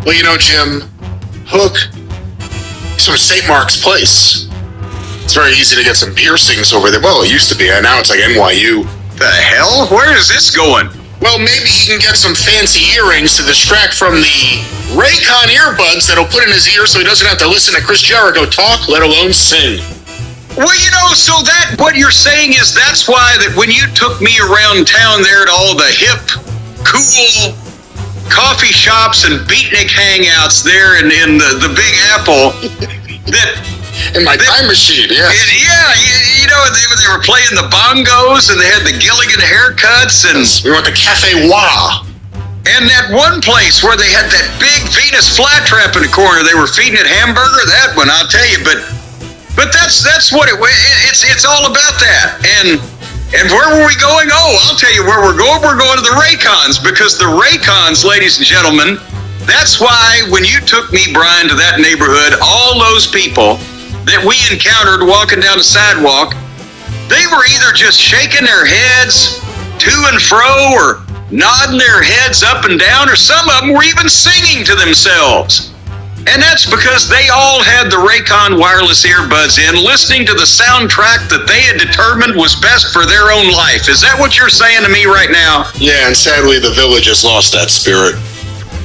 Well, Jim, Hook is from St. Mark's Place. It's very easy to get some piercings over there. Well, it used to be. Now it's like NYU. The hell? Where is this going? Well, maybe he can get some fancy earrings to distract from the Raycon earbuds that'll put in his ear so he doesn't have to listen to Chris Jericho talk, let alone sing. Well, so that what you're saying is that's why that when you took me around town there to all the hip, cool coffee shops and beatnik hangouts there in the Big Apple, in my time machine, yeah. They were playing the bongos and they had the Gilligan haircuts and we went to Cafe Wah. And that one place where they had that big Venus flytrap in the corner, they were feeding it hamburger. That one, I'll tell you, but that's what it's all about that. And where were we going? Oh, I'll tell you where we're going. We're going to the Raycons, because the Raycons, ladies and gentlemen, that's why when you took me, Brian, to that neighborhood, all those people that we encountered walking down the sidewalk, they were either just shaking their heads to and fro or nodding their heads up and down, or some of them were even singing to themselves. And that's because they all had the Raycon wireless earbuds in, listening to the soundtrack that they had determined was best for their own life. Is that what you're saying to me right now? Yeah, and sadly the village has lost that spirit.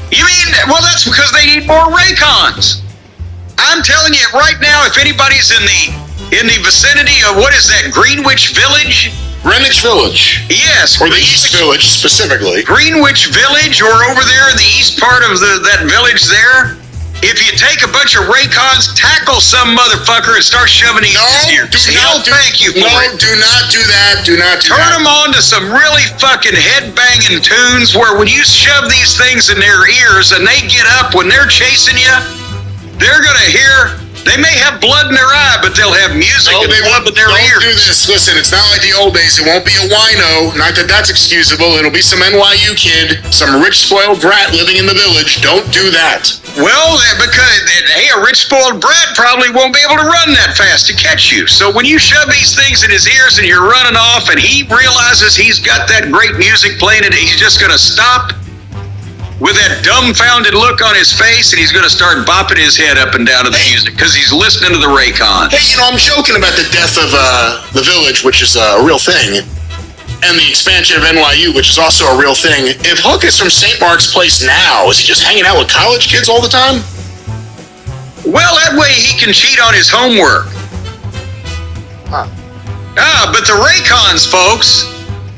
You mean, well, that's because they need more Raycons. I'm telling you right now, if anybody's in the vicinity of, what is that, Greenwich Village? Greenwich Village. Yes. Or the East Village, specifically. Greenwich Village, or over there in the east part of that village there. If you take a bunch of Raycons, tackle some motherfucker and start shoving these in your ears. Thank you for it. Do not do that. Do not do Turn that. them on to some really fucking head-banging tunes where when you shove these things in their ears and they get up when they're chasing you, they're going to hear... They may have blood in their eye, but they'll have music and blood in their ears. Don't do this. Listen, it's not like the old days. It won't be a wino. Not that that's excusable. It'll be some NYU kid, some rich spoiled brat living in the village. Don't do that. Well, because, hey, a rich spoiled brat probably won't be able to run that fast to catch you. So when you shove these things in his ears and you're running off and he realizes he's got that great music playing and he's just going to stop with that dumbfounded look on his face, and he's going to start bopping his head up and down to the music because he's listening to the Raycon. Hey, I'm joking about the death of the village, which is a real thing, and the expansion of NYU, which is also a real thing. If Hook is from St. Mark's Place now, is he just hanging out with college kids all the time? Well, that way he can cheat on his homework. Huh. But the Raycons, folks,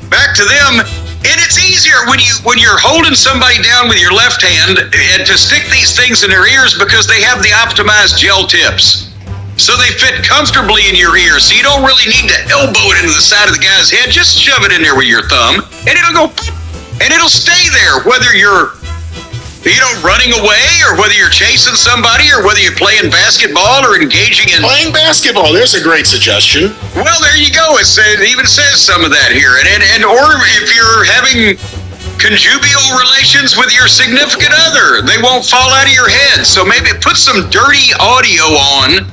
back to them. And it's easier when you're holding somebody down with your left hand and to stick these things in their ears because they have the optimized gel tips. So they fit comfortably in your ear. So you don't really need to elbow it into the side of the guy's head. Just shove it in there with your thumb and it'll go, and it'll stay there whether you're, running away or whether you're chasing somebody or whether you're playing basketball or engaging in... Playing basketball, there's a great suggestion. Well, there you go. It even says some of that here. And or if you're having conjugal relations with your significant other, they won't fall out of your head. So maybe put some dirty audio on,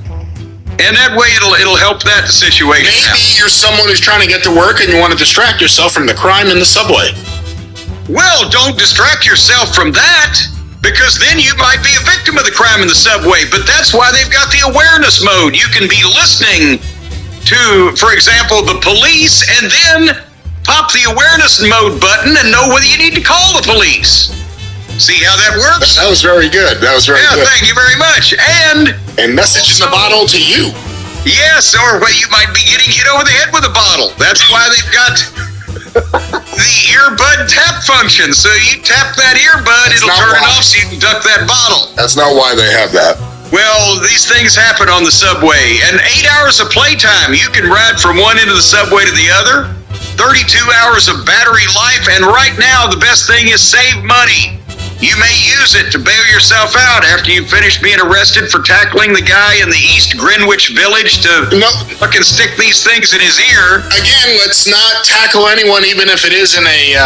and that way it'll help that situation. Maybe you're someone who's trying to get to work and you want to distract yourself from the crime in the subway. Well, don't distract yourself from that, because then you might be a victim of the crime in the subway. But that's why they've got the awareness mode. You can be listening to, for example, the police, and then pop the awareness mode button and know whether you need to call the police. See how that works? That was very good. That was very good. Yeah, thank you very much. And message in the bottle to you. Yes, or you might be getting hit over the head with a bottle. That's why they've got the earbud tap function. So you tap that earbud, it'll turn it off so you can duck that bottle. That's not why they have that. Well, these things happen on the subway. And 8 hours of playtime. You can ride from one end of the subway to the other. 32 hours of battery life. And right now, the best thing is save money. You may use it to bail yourself out after you finish being arrested for tackling the guy in the East Greenwich Village to fucking stick these things in his ear. Again, let's not tackle anyone, even if it is in a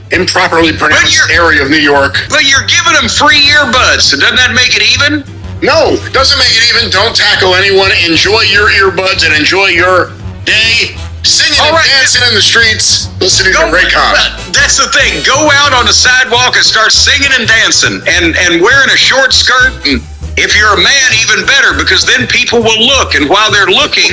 improperly pronounced area of New York. But you're giving them free earbuds, so doesn't that make it even? No, doesn't make it even. Don't tackle anyone. Enjoy your earbuds and enjoy your day. Sing singing and dancing in the streets, listening to Raycon. That's the thing. Go out on the sidewalk and start singing and dancing and wearing a short skirt. And if you're a man, even better, because then people will look. And while they're looking,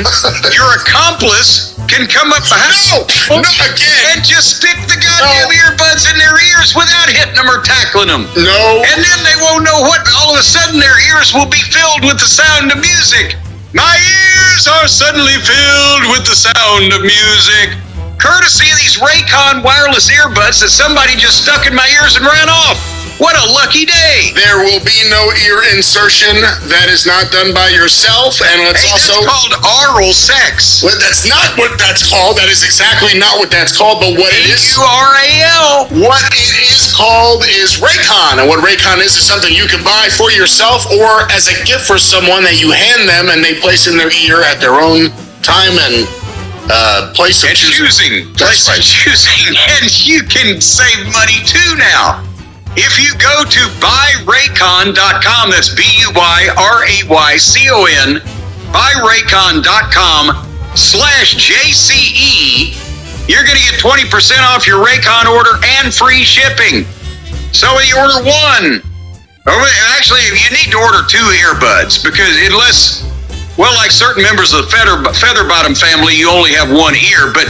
your accomplice can come up behind and just stick the goddamn earbuds in their ears without hitting them or tackling them. And then they won't know what. All of a sudden, their ears will be filled with the sound of music. My ears are suddenly filled with the sound of music, courtesy of these Raycon wireless earbuds that somebody just stuck in my ears and ran off. What a lucky day. There will be no ear insertion. That is not done by yourself. And it's also called oral sex. Well, that's not what that's called. That is exactly not what that's called. But what it is... URAL. What it is called is Raycon. And what Raycon is something you can buy for yourself or as a gift for someone that you hand them and they place in their ear at their own time and place of choosing. Place of choosing. And you can save money too now. If you go to buyraycon.com, that's BUYRAYCON, buyraycon.com/JCE, you're going to get 20% off your Raycon order and free shipping. So you order one. Actually, you need to order 2 earbuds because unless, well, like certain members of the feather bottom family, you only have one ear, but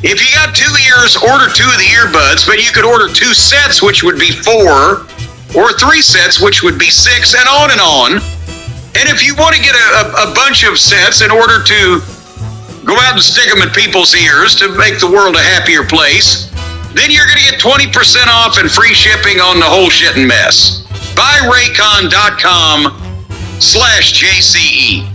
if you got 2 ears, order 2 of the earbuds, but you could order 2 sets, which would be 4, or 3 sets, which would be 6, and on and on. And if you want to get a bunch of sets in order to go out and stick them in people's ears to make the world a happier place, then you're going to get 20% off and free shipping on the whole shit and mess. buyraycon.com/JCE.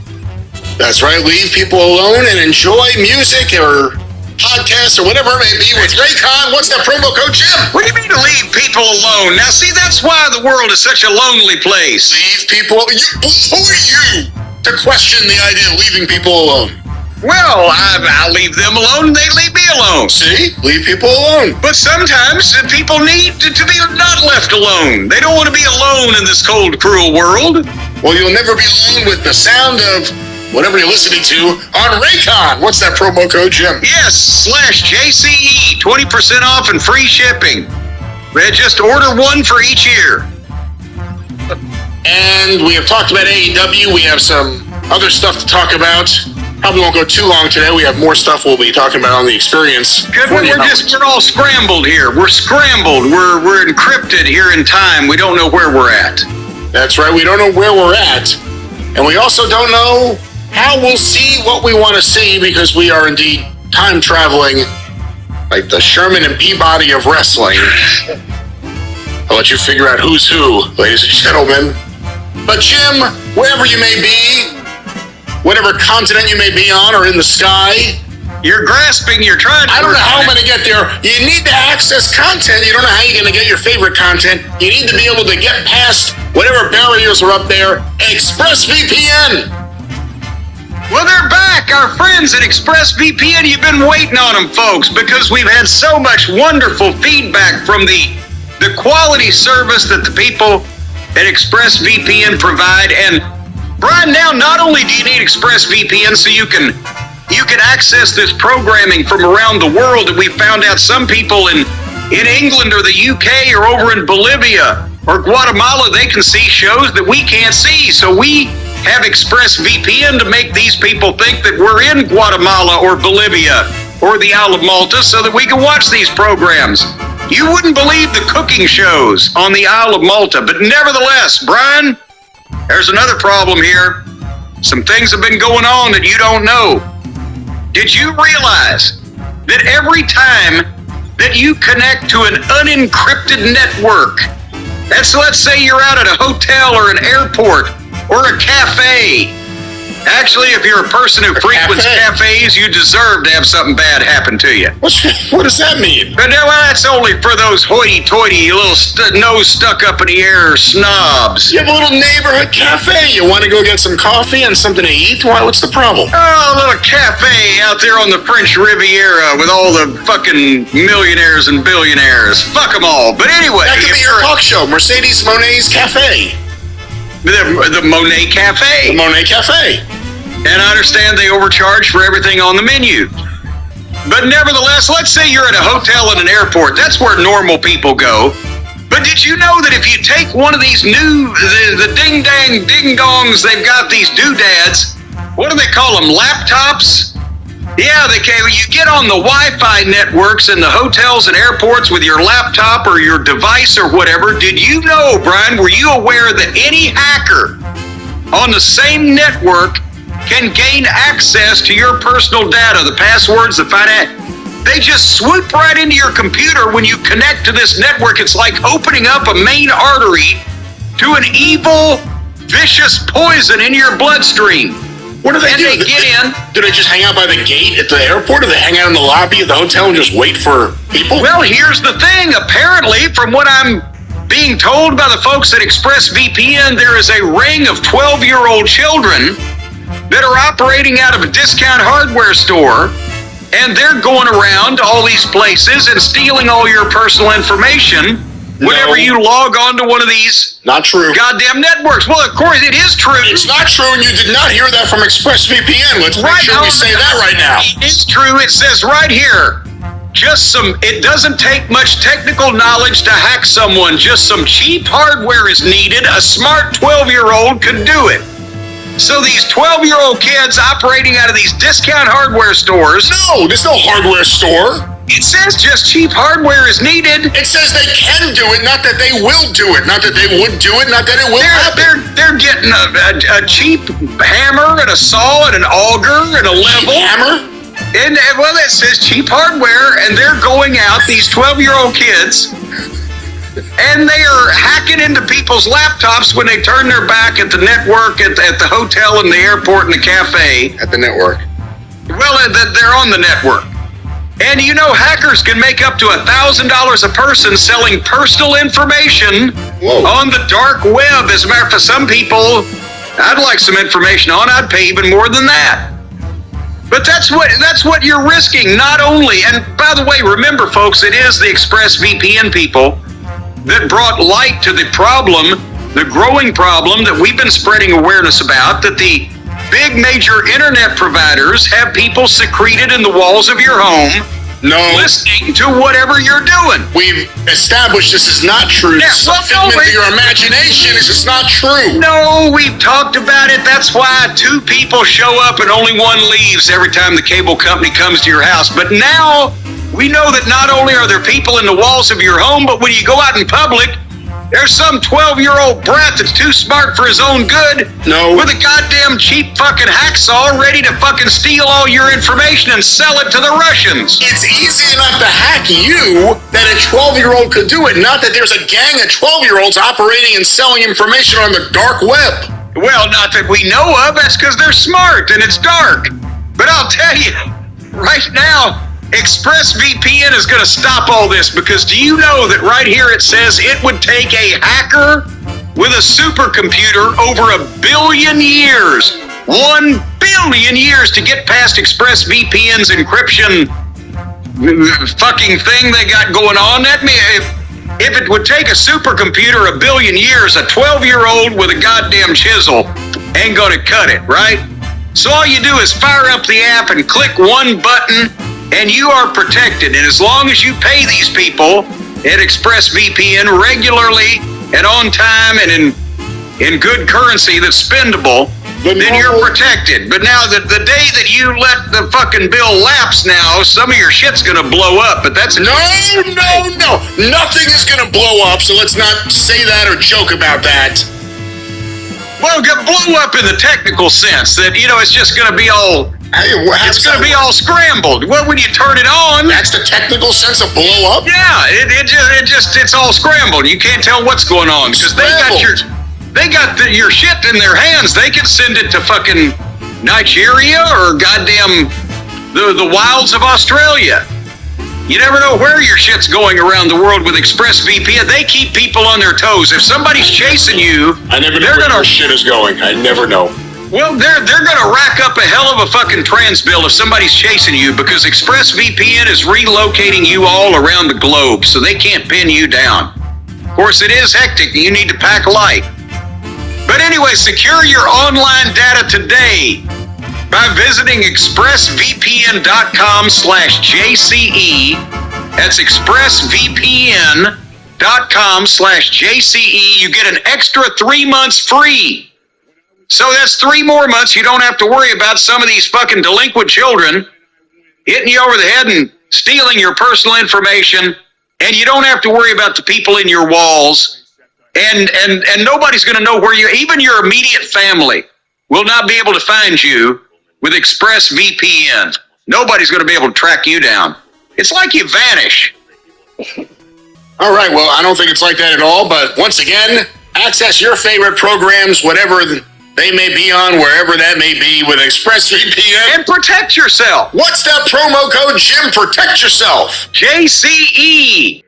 That's right. Leave people alone and enjoy music or podcasts or whatever it may be with Raycon. What's that promo code, Jim? What do you mean to leave people alone? Now, see, that's why the world is such a lonely place. Leave people... Who are you to question the idea of leaving people alone? Well, I leave them alone and they leave me alone. See? Leave people alone. But sometimes people need to be not left alone. They don't want to be alone in this cold, cruel world. Well, you'll never be alone with the sound of whatever you're listening to on Raycon. What's that promo code, Jim? Yes, /JCE, 20% off and free shipping. Just order 1 for each ear. And we have talked about AEW. We have some other stuff to talk about. Probably won't go too long today. We have more stuff we'll be talking about on the experience. We're all scrambled here. We're scrambled. We're encrypted here in time. We don't know where we're at. That's right. We don't know where we're at. And we also don't know how we'll see what we want to see because we are indeed time traveling like the Sherman and Peabody of wrestling. I'll let you figure out who's who, ladies and gentlemen. But Jim, wherever you may be, whatever continent you may be on or in the sky, you're grasping, you're trying to... I don't know how I'm going to get there. You need to access content. You don't know how you're going to get your favorite content. You need to be able to get past whatever barriers are up there. ExpressVPN. Well, they're back. Our friends at ExpressVPN, you've been waiting on them, folks, because we've had so much wonderful feedback from the quality service that the people at ExpressVPN provide. And Brian, now not only do you need ExpressVPN so you can access this programming from around the world, and we found out some people in England or the UK or over in Bolivia or Guatemala, they can see shows that we can't see. So we have ExpressVPN to make these people think that we're in Guatemala or Bolivia or the Isle of Malta so that we can watch these programs. You wouldn't believe the cooking shows on the Isle of Malta, but nevertheless, Brian, there's another problem here. Some things have been going on that you don't know. Did you realize that every time that you connect to an unencrypted network, let's say you're out at a hotel or an airport or a cafe. Actually, if you're a person who frequents cafes, you deserve to have something bad happen to you. What does that mean? But well, that's only for those hoity-toity, little nose stuck up in the air snobs. You have a little neighborhood cafe. You want to go get some coffee and something to eat? What's the problem? Oh, a little cafe out there on the French Riviera with all the fucking millionaires and billionaires. Fuck them all. But anyway. That could be your talk show, Mercedes Monet's Cafe. The Monet Cafe. The Monet Cafe. And I understand they overcharge for everything on the menu. But nevertheless, let's say you're at a hotel in an airport. That's where normal people go. But did you know that if you take one of these the ding-dang ding-dongs, they've got these doodads, what do they call them, laptops? Yeah, you get on the Wi-Fi networks in the hotels and airports with your laptop or your device or whatever. Did you know, Brian, were you aware that any hacker on the same network can gain access to your personal data, the passwords, the finance? They just swoop right into your computer when you connect to this network. It's like opening up a main artery to an evil, vicious poison in your bloodstream. What do they do? They get in. Do they just hang out by the gate at the airport? Do they hang out in the lobby of the hotel and just wait for people? Well, here's the thing. Apparently, from what I'm being told by the folks at ExpressVPN, there is a ring of 12-year-old children that are operating out of a discount hardware store, and they're going around to all these places and stealing all your personal information whenever you log on to one of these not true goddamn networks. Well, of course, it is true. It's not true, and you did not hear that from ExpressVPN. Let's make sure we say that right now. It's true. It says right here, it doesn't take much technical knowledge to hack someone. Just some cheap hardware is needed. A smart 12-year-old could do it. So these 12-year-old kids operating out of these discount hardware stores. No, there's no hardware store. It says just cheap hardware is needed. It says they can do it, not that they will do it. Not that they would do it, not that it will happen. They're getting a cheap hammer and a saw and an auger and a level. Cheap hammer? And, well, it says cheap hardware, and they're going out, these 12-year-old kids, and they are hacking into people's laptops when they turn their back at the network, at the hotel and the airport and the cafe. At the network. Well, they're on the network. And you know, hackers can make up to $1,000 a person selling personal information on the dark web. As a matter of fact, some people, I'd like some information on, I'd pay even more than that. But that's what you're risking, not only, and by the way, remember folks, it is the ExpressVPN people that brought light to the problem, the growing problem that we've been spreading awareness about, that the big major internet providers have people secreted in the walls of your home, listening to whatever you're doing. We've established this is not true. Yeah, this is a figment of your imagination. This is not true. No, we've talked about it. That's why 2 people show up and only 1 leaves every time the cable company comes to your house. But now we know that not only are there people in the walls of your home, but when you go out in public, there's some 12-year-old brat that's too smart for his own good with a goddamn cheap fucking hacksaw ready to fucking steal all your information and sell it to the Russians. It's easy enough to hack you that a 12-year-old could do it, not that there's a gang of 12-year-olds operating and selling information on the dark web. Well, not that we know of. That's because they're smart and it's dark. But I'll tell you, right now, ExpressVPN is going to stop all this, because do you know that right here it says it would take a hacker with a supercomputer over 1 billion years, 1 billion years to get past ExpressVPN's encryption fucking thing they got going on? That means if it would take a supercomputer 1 billion years, a 12-year-old with a goddamn chisel ain't going to cut it, right? So all you do is fire up the app and click one button, and you are protected. And as long as you pay these people at ExpressVPN regularly and on time and in good currency that's spendable, then you're protected. But now the day that you let the fucking bill lapse now, some of your shit's gonna blow up. But that's no. Nothing is gonna blow up, so let's not say that or joke about that. Well, blow up in the technical sense that, it's just gonna be all... It's going to be all scrambled. Well, when you turn it on... That's the technical sense of blow up? Yeah, it's all scrambled. You can't tell what's going on, because they got your shit in their hands. They can send it to fucking Nigeria or goddamn the wilds of Australia. You never know where your shit's going around the world with ExpressVPN. They keep people on their toes. If somebody's chasing you... I never know where your shit is going. I never know. Well, they're going to rack up a hell of a fucking trans bill if somebody's chasing you, because ExpressVPN is relocating you all around the globe, so they can't pin you down. Of course, it is hectic, and you need to pack light. But anyway, secure your online data today. by visiting expressvpn.com/JCE. That's expressvpn.com/JCE. You get an extra 3 months free. So that's 3 more months you don't have to worry about some of these fucking delinquent children hitting you over the head and stealing your personal information, and you don't have to worry about the people in your walls, and nobody's going to know where you, even your immediate family will not be able to find you with ExpressVPN. Nobody's going to be able to track you down. It's like you vanish. All right, well, I don't think it's like that at all, but once again, access your favorite programs, whatever they may be on, wherever that may be, with ExpressVPN. And protect yourself. What's that promo code, Jim? Protect yourself. JCE.